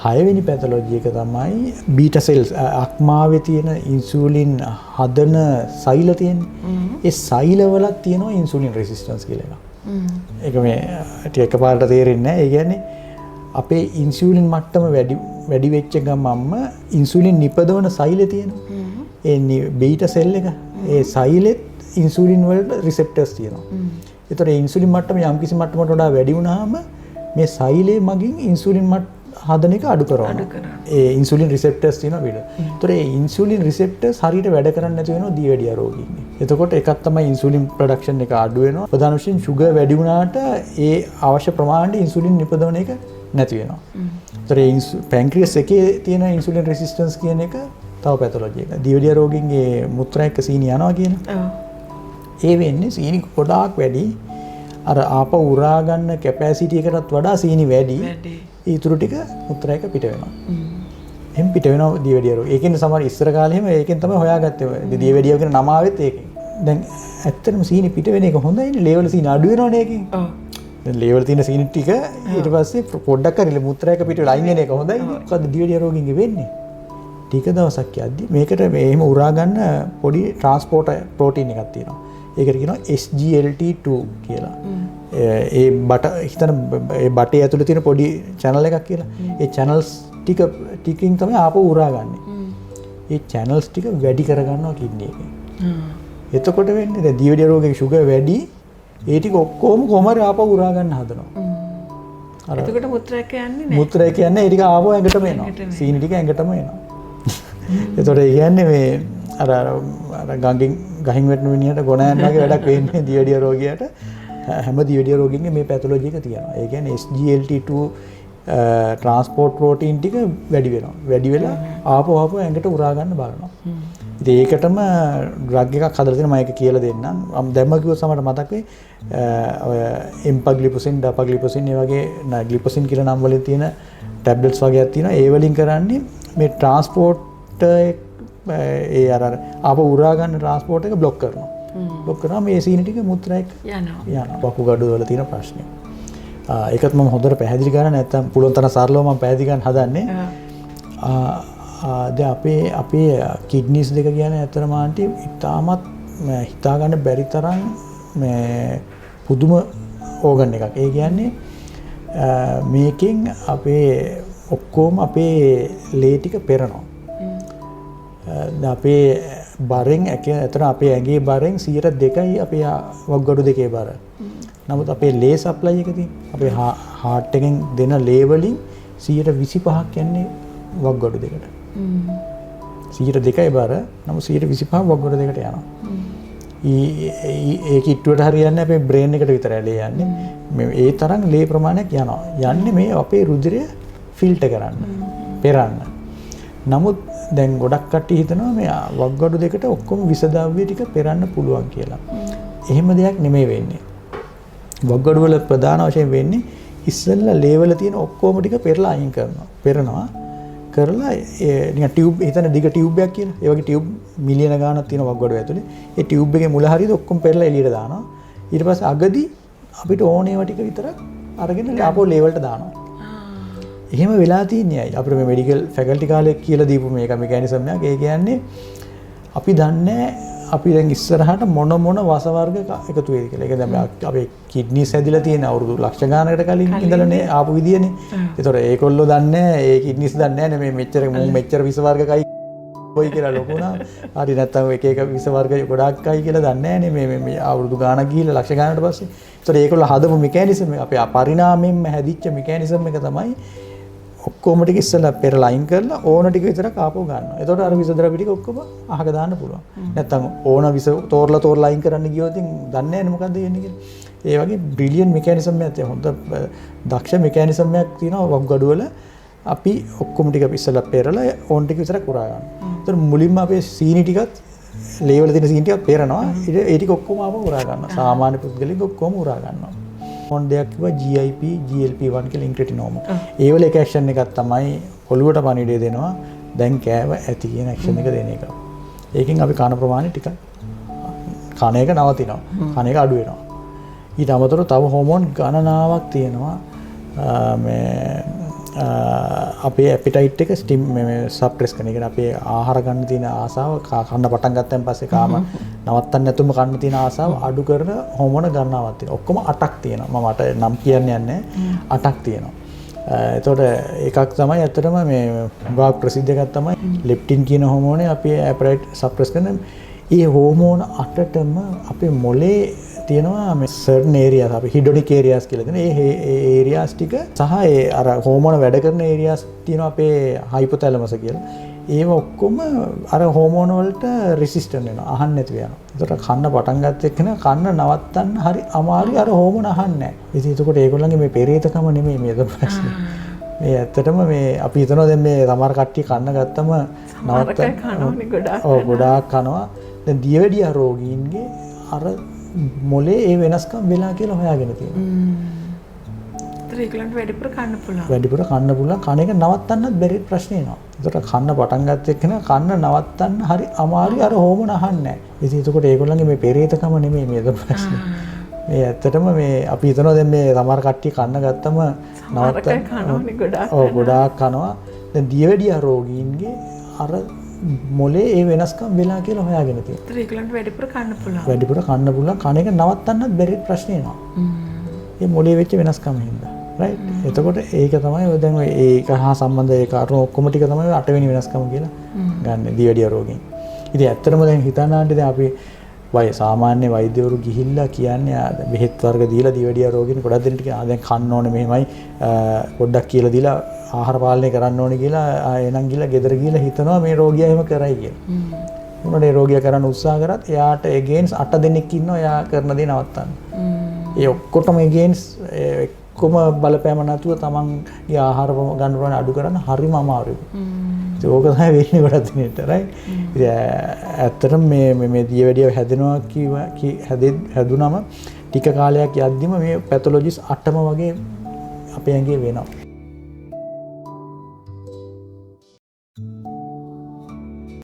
හයවෙනි පැතොලොජි එක තමයි බීටා සෙල්ස් අක්මාවේ තියෙන ඉන්සුලින් හදන සෛල තියෙන්නේ. ඒ සෛලවලක් තියෙනවා ඉන්සුලින් රෙසිස්ටන්ස් කියලා එකක්. ඒක මේ ටික එකපාරට තේරෙන්නේ නැහැ. ඒ කියන්නේ අපේ ඉන්සුලින් මට්ටම වැඩි වෙච්ච ගමන්ම ඉන්සුලින් නිපදවන සෛල තියෙනවා. ඒ බීටා සෙල් එක ඒ සෛලෙත් ඉන්සුලින් වලට රිසෙප්ටර්ස් තියෙනවා. ඒතර ඒ ඉන්සුලින් මට්ටම යම්කිසි මට්ටමකට වඩා වැඩි වුණාම මේ සෛලේ මගින් ඉන්සුලින් හදන එක අඩු කරනවා. ඒ ඉන්සුලින් රිසෙප්ටර්ස් තියෙනවා පිට. ඒතර ඒ ඉන්සුලින් රිසෙප්ටර්ස් හරියට වැඩ කරන්නේ නැති වෙනවා දියවැඩියා රෝගීන්ගේ. එතකොට එකක් තමයි ඉන්සුලින් ප්‍රොඩක්ෂන් එක අඩු වෙනවා. ප්‍රධාන වශයෙන් ෂුගර් වැඩි වුණාට ඒ අවශ්‍ය ප්‍රමාණයට ඉන්සුලින් නිපදවන එක නැති වෙනවා. ඒතර ඒ පැන්ක්‍රියස් එකේ තියෙන ඉන්සුලින් රෙසිස්ටන්ස් කියන එක තව පැතොලොජි එක. දියවැඩියා රෝගීන්ගේ මුත්‍රා එක්ක සීනි යනවා කියන. ඒ වෙන්නේ සීනි ගොඩාක් වැඩි. අර ආපහු උරා ගන්න කැපැසිටි එකටත් වඩා සීනි වැඩි. ඊටු ටික මුත්‍රා එක පිට වෙනවා. එහෙන් පිට වෙනවා දියවැඩියා රෝගී. ඒකෙන් සමහර ඉස්සර කාලේ එහෙම ඒකෙන් තමයි හොයාගත්තේ. දියවැඩියා කියන නම ආවෙත් ඒකෙන්. දැන් ඇත්තටම සීනි පිට වෙන එක හොඳයිනේ. ලේවල් සීනි අඩු වෙනවනේ ඒකෙන්. ඔව්. දැන් ලේවල් තියෙන සීනි ටික ඊට පස්සේ පොඩ්ඩක් හරි මුත්‍රා එක පිට වෙලා අයින් වෙන එක හොඳයිනේ. මොකද දියවැඩියා රෝගීන්ගේ වෙන්නේ? ටික දවසක් යද්දි මේකට එහෙම උරා ගන්න පොඩි ට්‍රාන්ස්පෝර්ටර් ප්‍රෝටීන් එකක් තියෙනවා. ඒකට කියනවා SGLT2 කියලා. ඒ බටේ ඇතුළේ තියෙන පොඩි channel එකක් කියලා. ඒ channels ටිකින් තමයි ආපහු උරාගන්නේ. ඒ channels ටික වැඩි කරගන්නවා කිඩ්නි එකෙන්. එතකොට වෙන්නේ දැන් දියවැඩියා රෝගයේ sugar වැඩි ඒ ටික ඔක්කොම කොහමද ආපහු උරා ගන්න හදනවා. එතකොට මුත්‍රා එක යන්නේ නැහැ. මුත්‍රා එක යන්නේ ඒ ටික ආපහු ඇඟටම එනවා. සීනි ටික ඇඟටම එනවා. එතකොට ඒ කියන්නේ මේ අර ගංගෙන් ගහින් වැටෙන මිනිහට ගොන යනවා වගේ වැඩක් වෙන්නේ දියවැඩියා රෝගියාට. හැම දියවැඩියා රෝගීන්ගේ මේ පැතොලොජි එක තියෙනවා. ඒ කියන්නේ SGLT2 ට්‍රාන්ස්පෝර්ට් ප්‍රෝටීන් ටික වැඩි වෙනවා. වැඩි වෙලා ආපහු ඇඟට උරා ගන්න බලනවා. ඉතින් ඒකටම ඩ්‍රග් එකක් හදලා තියෙනවා මම ඒක කියලා දෙන්නම්. දැම්ම කිව්වොත් සමහරට මතක් වෙයි. ඔය එම්පාග්ලිපොසින්, ඩාපාග්ලිපොසින් ඒ වගේ ග්ලිපොසින් කියලා නම් වලින් තියෙන ටැබ්ලට්ස් වගේක් තියෙනවා. ඒ වලින් කරන්නේ මේ ට්‍රාන්ස්පෝර්ට් ඒ අර ආපහු උරා ගන්න ට්‍රාන්ස්පෝර්ට් එක બ્લોක් කරනවා. બ્લોක් කරාම මේ සීනි ටික මුත්‍රා එක්ක යනවා. වකුගඩු වල තියෙන ප්‍රශ්නේ. ඒකත් මම හොඳට පැහැදිලි කරන්න නැත්තම් පුළුවන් තරම් සරලව මම පැහැදිලි කරන්න හදන්නේ. දැන් අපේ කිඩ්නිස් දෙක කියන්නේ ඇත්තටම ආන්ටි ඉතාමත් හිතා ගන්න බැරි තරම් මේ පුදුම ඕගන් එකක්. ඒ කියන්නේ මේකෙන් අපේ ඔක්කොම අපේ ලේ ටික පෙරනවා. අපේ බරෙන් ඇතන අපේ ඇගේ බරෙන් 2%යි අපේ වකුගඩු දෙකේ බර. නමුත් අපේ ලේ සප්ලයි එක තියෙන අපේ හાર્ට් එකෙන් දෙන ලේ වලින් 25%ක් යන්නේ වකුගඩු දෙකට. 2%යි බර. නමුත් 25% වකුගඩු දෙකට යනවා. ඒ කිට්ටුවට හරියන්නේ අපේ බ්‍රේන් එකට විතරයි ලේ යන්නේ. ඒ තරම් ලේ ප්‍රමාණයක් යනවා. යන්නේ මේ අපේ රුධිරය ෆිල්ටර් කරන්න, පෙරන්න. නමුත් දැන් ගොඩක් කට්ටිය හිතනවා මේ වකුගඩු දෙකට ඔක්කොම විසද්‍රව්‍ය ටික පෙරන්න පුළුවන් කියලා. එහෙම දෙයක් නෙමෙයි වෙන්නේ. වකුගඩු වල ප්‍රධාන වශයෙන් වෙන්නේ ඉස්සෙල්ලා ලේවල තියෙන ඔක්කොම ටික පෙරලා අයින් කරනවා. පෙරනවා. කරලා නිකන් ටියුබ් හිතන දිග ටියුබ් එකක් කියලා. ඒ වගේ ටියුබ් මිලියන ගාණක් තියෙන වකුගඩු ඇතුලේ. ඒ ටියුබ් එකේ මුල හරියට ඔක්කොම පෙරලා එළියට දානවා. ඊට පස්සේ අගදී අපිට ඕන ඒවා ටික විතරක් අරගෙන ආපහු ලේවලට දානවා. එහෙම වෙලා තියන්නේ අය. අපිට මේ මෙඩිකල් ෆැකල්ටි කාලේ කියලා දීපු මේක මෙකැනිසම් එකක්. ඒ කියන්නේ අපි දන්නේ අපි දැන් ඉස්සරහට මොන වස වර්ග එකතු වෙයිද කියලා. ඒක දැන් අපේ කිඩ්නිස් හැදිලා තියෙන අවුරුදු ලක්ෂ ගානකට කලින් ඉඳලානේ ආපු විදියනේ. ඒතකොට ඒකොල්ලෝ දන්නේ ඒ කිඩ්නිස් දන්නේ නැහැ මේ මෙච්චර විස වර්ගකයි කොයි කියලා ලොකු නා. හරි නැත්තම් එක විස වර්ග ගොඩාක්යි කියලා දන්නේ නැහැ මේ අවුරුදු ගානක් ගිහිල්ලා ලක්ෂ ගානකට පස්සේ. ඒතකොට ඒකොල්ලෝ හදපු මෙකැනිසම් එක අපේ පරිණාමයෙන්ම හැදිච්ච මෙකැනිසම් එක තමයි ඔක්කොම ටික ඉස්සෙල්ලා පෙරලා අයින් කරලා ඕන ටික විතරක් ආපහු ගන්නවා. එතකොට අර විසද්‍රව්‍ය ටික ඔක්කොම අහක දාන්න පුළුවන්. නැත්තම් ඕන විස තෝරලා අයින් කරන්න ගියොත් දන්නේ නැහැ මොකද්ද වෙන්නේ කියලා. ඒ වගේ බ්‍රිලියන්ට් මෙකැනිසම් එකක් තියෙනවා. හොඳ දක්ෂ මෙකැනිසම් එකක් තියෙනවා වකුගඩු වල. අපි ඔක්කොම ටික ඉස්සෙල්ලා පෙරලා ඕන ටික විතරක් උරා ගන්නවා. එතකොට මුලින්ම අපේ සීනි ටිකත් ලේවල තියෙන සීනි ටිකත් පෙරනවා. ඒ ටික ඔක්කොම ආපහු උරා ගන්නවා. සාමාන්‍ය පුද්ගලෙක් ඔක්කොම උරා ගන්නවා. මොන දෙයක් කිව්වා GIP GLP-1 කියලා ඉන්ක්‍රෙටිනෝම. ඒ වල එක ඇක්ෂන් එකක් තමයි ඔළුවට පණිවිඩය දෙනවා. දැන් කෑව ඇති කියන ඇක්ෂන් එක දෙන එක. ඒකෙන් අපි කන ප්‍රමාණය ටිකක් කන එක නවතිනවා. කන එක අඩු වෙනවා. ඊට අමතරව තව හෝමෝන් ගණනාවක් තියෙනවා. මේ අපේ ඇපිටයිට් එක ස්ටිම් සප්‍රෙස් කරන. ඒ කියන්නේ අපේ ආහාර ගන්න තියෙන ආසාව කන්න පටන් ගත්තන් පස්සේ කාම නවත්තන්න නැතුම කන්න තියෙන ආසාව අඩු කරන හෝමෝන ගන්නවක් තියෙනවා. ඔක්කොම 8ක් තියෙනවා. මම 8 නම් කියන්නේ නැහැ. 8ක් තියෙනවා. එතකොට එකක් තමයි ඇත්තටම මේ ගා ප්‍රසිද්ධ එකක් තමයි ලෙප්ටින් කියන හෝමෝනේ අපේ ඇපිටයිට් සප්‍රෙස් කරන. ඒ හෝමෝන 8ටම අපේ මොලේ තියෙනවා මේ certain areas අපි hedonic areas කියලා දෙන ඒ areas ටික සහ ඒ අර හෝමෝන වැඩ කරන areas තියෙනවා අපේ hypothalamus කියලා. ඒව ඔක්කොම අර හෝමෝන වලට resistant වෙනවා. අහන්න නැතුව යනවා. ඒකට කන්න පටන් ගත්ත එක්කන කන්න නවත්තන්න හරි අමාරුයි අර හෝමෝන අහන්නේ නැහැ. ඉතින් ඒකට ඒගොල්ලන්ගේ මේ පෙරේතකම නෙමෙයි මේ ප්‍රශ්නේ. මේ ඇත්තටම මේ අපි හිතනවා දැන් මේ සමහර කට්ටිය කන්න ගත්තම නවත්තන්න කනෝනේ ගොඩාක්. ඔව් ගොඩාක් කනවා. දැන් දියවැඩිය රෝගීන්ගේ අර මොලේ ඒ වෙනස්කම් වෙලා කියලා හොයාගෙන තියෙනවා. ඒගොල්ලන්ට වැඩිපුර කන්න පුළුවන්. වැඩිපුර කන්න පුළුවන්. කන එක නවත්තන්නත් බැරි ප්‍රශ්නේ එනවා. ඒකට කන්න පටන් ගත්ත එක්කන කන්න නවත්තන්න හරි අමාරුයි අර හෝමෝන අහන්නේ නැහැ. ඉතින් ඒකට ඒගොල්ලන්ගේ මේ පෙරේතකම නෙමෙයි මේ ප්‍රශ්නේ. මේ ඇත්තටම මේ අපි හිතනවා දැන් මේ සමහර කට්ටිය කන්න ගත්තම නවත්තන්න කනෝනේ ගොඩාක්. ඔව් ගොඩාක් කනවා. දැන් දියවැඩිය රෝගීන්ගේ අර මොලේ ඒ වෙනස්කම් වෙලා කියලා හොයාගෙන තියෙනවා. ඒගොල්ලන්ට වැඩිපුර කන්න පුළුවන්. වැඩිපුර කන්න පුළුවන්. කන එක නවත්තන්නත් බැරි ප්‍රශ්නේ එනවා. ඒ මොලේ වෙච්ච වෙනස්කම් හින්දා. රයිට්. එතකොට ඒක තමයි ඔය දැන් ඔය ඒක හා සම්බන්ධ ඒ කාරණා ඔක්කොම ටික තමයි 8 වෙනි වෙනස්කම කියලා ගන්න දියවැඩිය රෝගීන්. ඉතින් ඇත්තටම දැන් හිතනාන්ට දැන් අපි සාමාන්‍ය වෛද්‍යවරු ගිහිල්ලා කියන්නේ බෙහෙත් වර්ග දීලා දියවැඩිය රෝගීන් ගොඩක් දෙනෙක් කියනවා දැන් කන්න ඕනේ මෙහෙමයි පොඩ්ඩක් කියලා දීලා ආහාර පාලනය කරන්න ඕනේ කියලා එනං ගිහලා ගෙදර ගිහලා හිතනවා මේ රෝගියා එහෙම කරයි කියලා. මොනවාද ඒ රෝගියා කරන්න උත්සාහ කරත් එයාට against 8 දෙනෙක් ඉන්නවා එයා කරන දේ නවත්තන්න. ඒ ඔක්කොටම against කොම බලපෑම නැතුව තමන්ගේ ආහාර ගන්න ප්‍රමාණය අඩු කරන්න හරිම අමාරුයි. ඒක තමයි වෙන්නේ ගොඩක් දිනෙට right. ඉතින් ඇත්තටම මේ දියවැඩිය හැදෙනවා හැදුනම ටික කාලයක් යද්දිම මේ පැතොලොජිස් 8ම වගේ අපේ ඇඟේ වෙනවා.